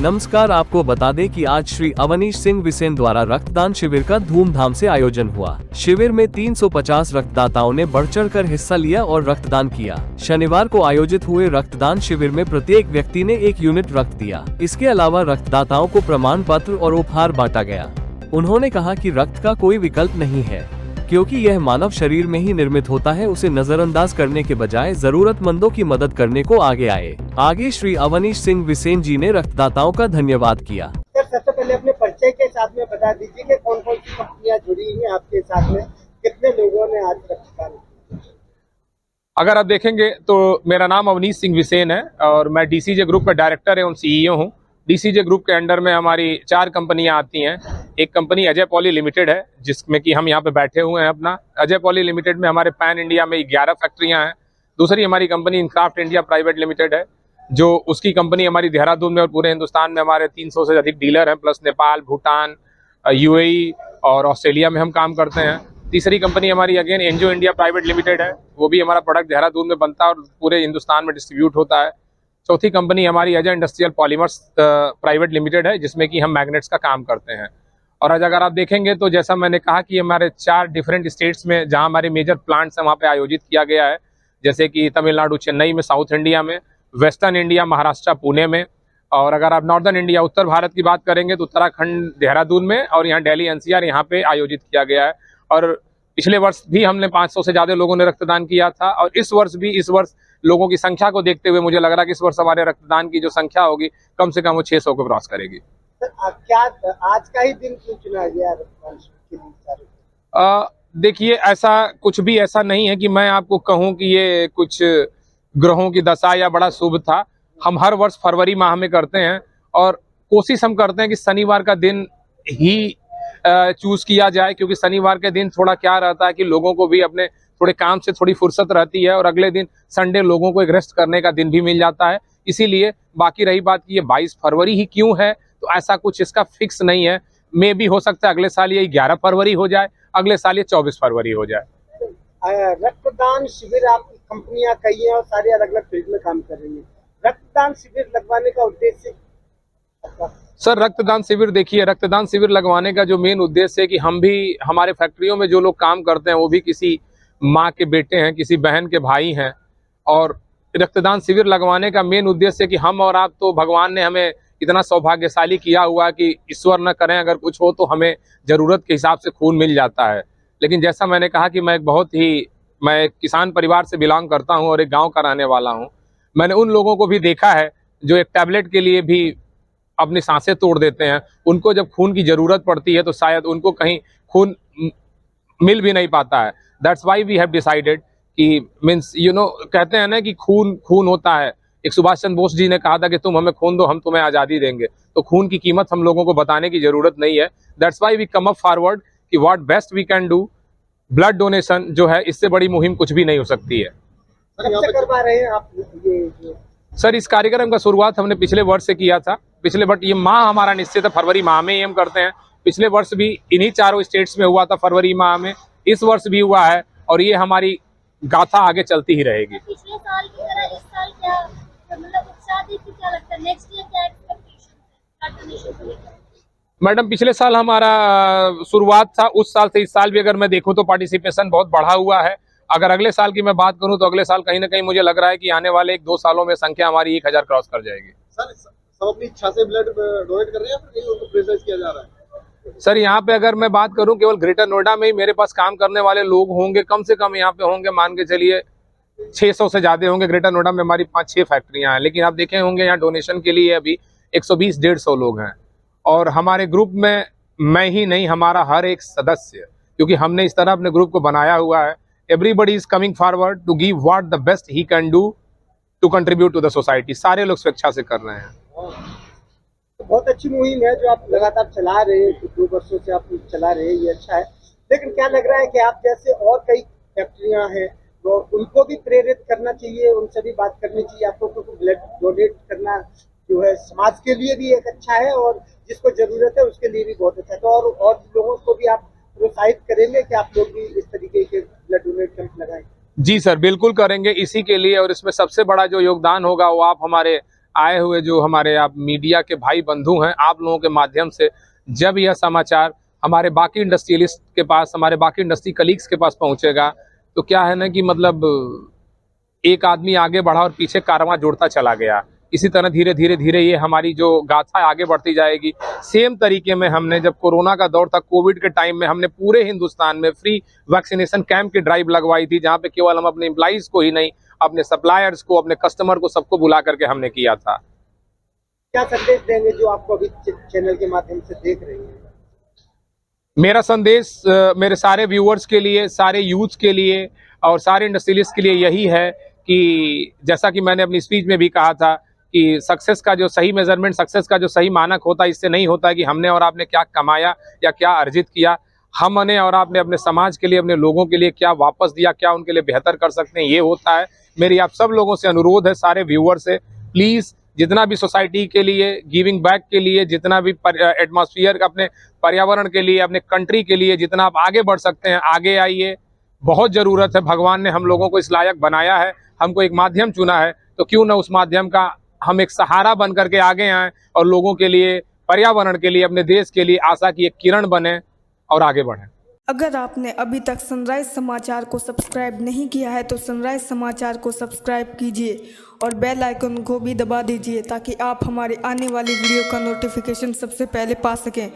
नमस्कार, आपको बता दें कि आज श्री अवनीश सिंह बिसेन द्वारा रक्तदान शिविर का धूमधाम से आयोजन हुआ। शिविर में 350 रक्तदाताओं ने बढ़ चढ़ कर हिस्सा लिया और रक्तदान किया। शनिवार को आयोजित हुए रक्तदान शिविर में प्रत्येक व्यक्ति ने 1 यूनिट रक्त दिया। इसके अलावा रक्तदाताओं को प्रमाण पत्र और उपहार बांटा गया। उन्होंने कहा कि रक्त का कोई विकल्प नहीं है, क्योंकि यह मानव शरीर में ही निर्मित होता है। उसे नजरअंदाज करने के बजाय जरूरतमंदों की मदद करने को आगे आए। आगे श्री अवनीश सिंह बिसेन जी ने रक्तदाताओं का धन्यवाद किया। सर, सबसे पहले अपने परिचय के साथ में बता दीजिए कि कौन कौन सी कंपनियां जुड़ी हुई हैं आपके साथ में, कितने लोगों ने आज रक्तदान किया? अगर आप देखेंगे तो मेरा नाम अवनीश सिंह बिसेन है और मैं डीसीजे ग्रुप का डायरेक्टर एवं सीईओ हूँ। डीसीजे ग्रुप के अंडर में हमारी 4 कंपनियां आती हैं। एक कंपनी अजय पॉली लिमिटेड है, जिसमें कि हम यहाँ पे बैठे हुए हैं। अपना अजय पॉली लिमिटेड में हमारे पैन इंडिया में 11 फैक्ट्रियां हैं। दूसरी हमारी कंपनी इनक्राफ्ट इंडिया प्राइवेट लिमिटेड है, जो उसकी कंपनी हमारी देहरादून में और पूरे हिंदुस्तान में हमारे 300 से अधिक डीलर हैं, प्लस नेपाल, भूटान, यूएई और ऑस्ट्रेलिया में हम काम करते हैं। तीसरी कंपनी हमारी again NGO India private limited है, वो भी हमारा प्रोडक्ट देहरादून में बनता है और पूरे हिंदुस्तान में डिस्ट्रीब्यूट होता है। चौथी कंपनी हमारी Ajay industrial polymers private limited है, जिसमें कि हम मैग्नेट्स का काम करते हैं। और आज अगर आप देखेंगे तो जैसा मैंने कहा कि हमारे 4 डिफरेंट स्टेट्स में जहां हमारे मेजर प्लांट्स हैं वहां पे आयोजित किया गया है, जैसे कि तमिलनाडु चेन्नई में, साउथ इंडिया में, वेस्टर्न इंडिया महाराष्ट्र पुणे में, और अगर आप नॉर्दर्न इंडिया उत्तर भारत की बात करेंगे तो उत्तराखंड देहरादून में, और यहाँ दिल्ली एनसीआर यहाँ पे आयोजित किया गया है। और पिछले वर्ष भी हमने 500 से ज्यादा लोगों ने रक्तदान किया था, और इस वर्ष लोगों की संख्या को देखते हुए मुझे लग रहा है कि इस वर्ष हमारे रक्तदान की जो संख्या होगी कम से कम वो 600 को क्रॉस करेगी। क्या आज का ही दिन क्यों चुना गया रक्तदान के लिए? देखिए, ऐसा कुछ भी ऐसा नहीं है कि मैं आपको कहूं कि ये कुछ ग्रहों की दशा या बड़ा शुभ था। हम हर वर्ष फरवरी माह में करते हैं और कोशिश हम करते हैं कि शनिवार का दिन ही चूज किया जाए, क्योंकि शनिवार के दिन थोड़ा क्या रहता है कि लोगों को भी अपने थोड़े काम से थोड़ी फुर्सत रहती है, और अगले दिन संडे लोगों को एक रेस्ट करने का दिन भी मिल जाता है। इसीलिए बाकी रही बात कि ये 22 फरवरी ही क्यों है, तो ऐसा कुछ इसका फिक्स नहीं है। मे भी हो सकता है अगले साल ये 11 फरवरी हो जाए, अगले साल ये 24 फरवरी हो जाए। रक्तदान शिविर आपकी कंपनियां कई हैं और सारी अलग अलग फील्ड में काम कर रही हैं। रक्तदान शिविर लगवाने का उद्देश्य? सर, रक्तदान शिविर देखिए, रक्तदान शिविर लगवाने का जो मेन उद्देश्य है कि हम भी, हमारे फैक्ट्रियों में जो लोग काम करते हैं वो भी किसी माँ के बेटे हैं, किसी बहन के भाई हैं, और रक्तदान शिविर लगवाने का मेन उद्देश्य है कि हम और आप, तो भगवान ने हमें इतना सौभाग्यशाली किया हुआ कि ईश्वर न करें अगर कुछ हो तो हमें जरूरत के हिसाब से खून मिल जाता है। लेकिन जैसा मैंने कहा कि मैं एक किसान परिवार से बिलोंग करता हूं और एक गांव का रहने वाला हूं। मैंने उन लोगों को भी देखा है जो एक टैबलेट के लिए भी अपनी सांसें तोड़ देते हैं। उनको जब खून की जरूरत पड़ती है तो शायद उनको कहीं खून मिल भी नहीं पाता है। That's why we have decided कि मीन्स कहते हैं ना कि खून खून होता है। एक सुभाष चंद्र बोस जी ने कहा था कि तुम हमें खून दो, हम तुम्हें आज़ादी देंगे। तो खून की कीमत हम लोगों को बताने की जरूरत नहीं है। That's why we come up forward कि what best we can do. Blood donation जो है, इससे बड़ी मुहिम कुछ भी नहीं हो सकती है। करवा रहे हैं आप ये? सर, इस कार्यक्रम का शुरुआत हमने पिछले वर्ष से किया था। ये माह हमारा निश्चित है, फरवरी माह में ही हम करते हैं। पिछले वर्ष भी इन्हीं 4 स्टेट्स में हुआ था फरवरी माह में, इस वर्ष भी हुआ है, और ये हमारी गाथा आगे चलती ही रहेगी। पिछले साल की तरह इस साल क्या मतलब उत्साह थी, क्या लगता है नेक्स्ट ईयर क्या एक्सपेक्टेशन है? मैडम, पिछले साल हमारा शुरुआत था, उस साल से इस साल भी अगर मैं देखूं तो पार्टिसिपेशन बहुत बढ़ा हुआ है। अगर अगले साल की मैं बात करूं तो अगले साल कहीं ना कहीं मुझे लग रहा है कि आने वाले 1-2 सालों में संख्या हमारी 1000 क्रॉस कर जाएगी। सर, सब अपनी इच्छा से ब्लड डोनेट कर रहे हैं या फिर उनको प्रेशराइज किया जा रहा है? सर, यहाँ पे अगर मैं बात करूं, केवल ग्रेटर नोएडा में ही मेरे पास काम करने वाले लोग होंगे, कम से कम यहाँ पे होंगे, मान के चलिए 600 से ज्यादा होंगे। ग्रेटर नोएडा में हमारी 5-6 फैक्ट्रियां हैं, लेकिन आप देखे होंगे यहाँ डोनेशन के लिए अभी 120-150 लोग हैं। और हमारे ग्रुप में मैं ही नहीं, हमारा हर एक सदस्य, क्योंकि हमने इस तरह अपने ग्रुप को बनाया हुआ है, everybody is coming forward to give what the best he can do to contribute to the society. सारे लोग स्वेच्छा से कर रहे हैं। तो बहुत अच्छी मुहिम है जो आप लगातार चला रहे हैं, 2 वर्षों से आप चला रहे हैं, ये अच्छा है। लेकिन क्या लग रहा है कि आप जैसे और कई फैक्ट्रियां हैं तो उनको भी प्रेरित करना चाहिए, उनसे भी बात करनी चाहिए आपको, क्योंकि ब्लड डोनेट करना जो है समाज के लिए भी एक अच्छा है और जिसको जरूरत है उसके लिए भी बहुत अच्छा है। तो और लोगों को भी आप प्रोत्साहित करेंगे कि आप लोग भी इस तरीके के ब्लड डोनेट कैंप लगाएं? जी सर, बिल्कुल करेंगे इसी के लिए, और इसमें सबसे बड़ा जो योगदान होगा वो आप हमारे आए हुए जो हमारे आप मीडिया के भाई बंधु हैं, आप लोगों के माध्यम से जब यह समाचार हमारे बाकी इंडस्ट्रियलिस्ट के पास, हमारे बाकी इंडस्ट्री कलीग्स के पास पहुंचेगा, तो क्या है ना कि मतलब एक आदमी आगे बढ़ा और पीछे कारवां जुड़ता चला गया। इसी तरह धीरे धीरे धीरे ये हमारी जो गाथा आगे बढ़ती जाएगी। सेम तरीके में हमने जब कोरोना का दौर था, कोविड के टाइम में हमने पूरे हिंदुस्तान में फ्री वैक्सीनेशन कैंप की ड्राइव लगवाई थी, जहाँ पे केवल हम अपने एम्प्लॉइज को ही नहीं, अपने सप्लायर्स को, अपने कस्टमर को, सबको बुला करके हमने किया था। क्या संदेश देंगे जो आपको अभी चैनल के माध्यम से देख रहे हैं? मेरा संदेश मेरे सारे व्यूअर्स के लिए, सारे यूथ के लिए और सारे इंडस्ट्रियलिस्ट के लिए यही है कि जैसा कि मैंने अपनी स्पीच में भी कहा था कि सक्सेस का जो सही मेजरमेंट, सक्सेस का जो सही मानक होता है, इससे नहीं होता है कि हमने और आपने क्या कमाया या क्या अर्जित किया। हमने और आपने अपने समाज के लिए, अपने लोगों के लिए क्या वापस दिया, क्या उनके लिए बेहतर कर सकते हैं, ये होता है। मेरी आप सब लोगों से अनुरोध है, सारे व्यूअर से, प्लीज़ जितना भी सोसाइटी के लिए, गिविंग बैक के लिए, जितना भी एटमॉस्फेयर का, अपने पर्यावरण के लिए, अपने कंट्री के लिए जितना आप आगे बढ़ सकते हैं, आगे आइए। बहुत ज़रूरत है, भगवान ने हम लोगों को इस लायक बनाया है, हमको एक माध्यम चुना है, तो क्यों ना उस माध्यम का हम एक सहारा बन करके आगे आएँ और लोगों के लिए, पर्यावरण के लिए, अपने देश के लिए आशा की एक किरण बने और आगे बढ़ें। अगर आपने अभी तक सनराइज समाचार को सब्सक्राइब नहीं किया है तो सनराइज समाचार को सब्सक्राइब कीजिए और बेल आइकन को भी दबा दीजिए ताकि आप हमारे आने वाली वीडियो का नोटिफिकेशन सबसे पहले पा सकें।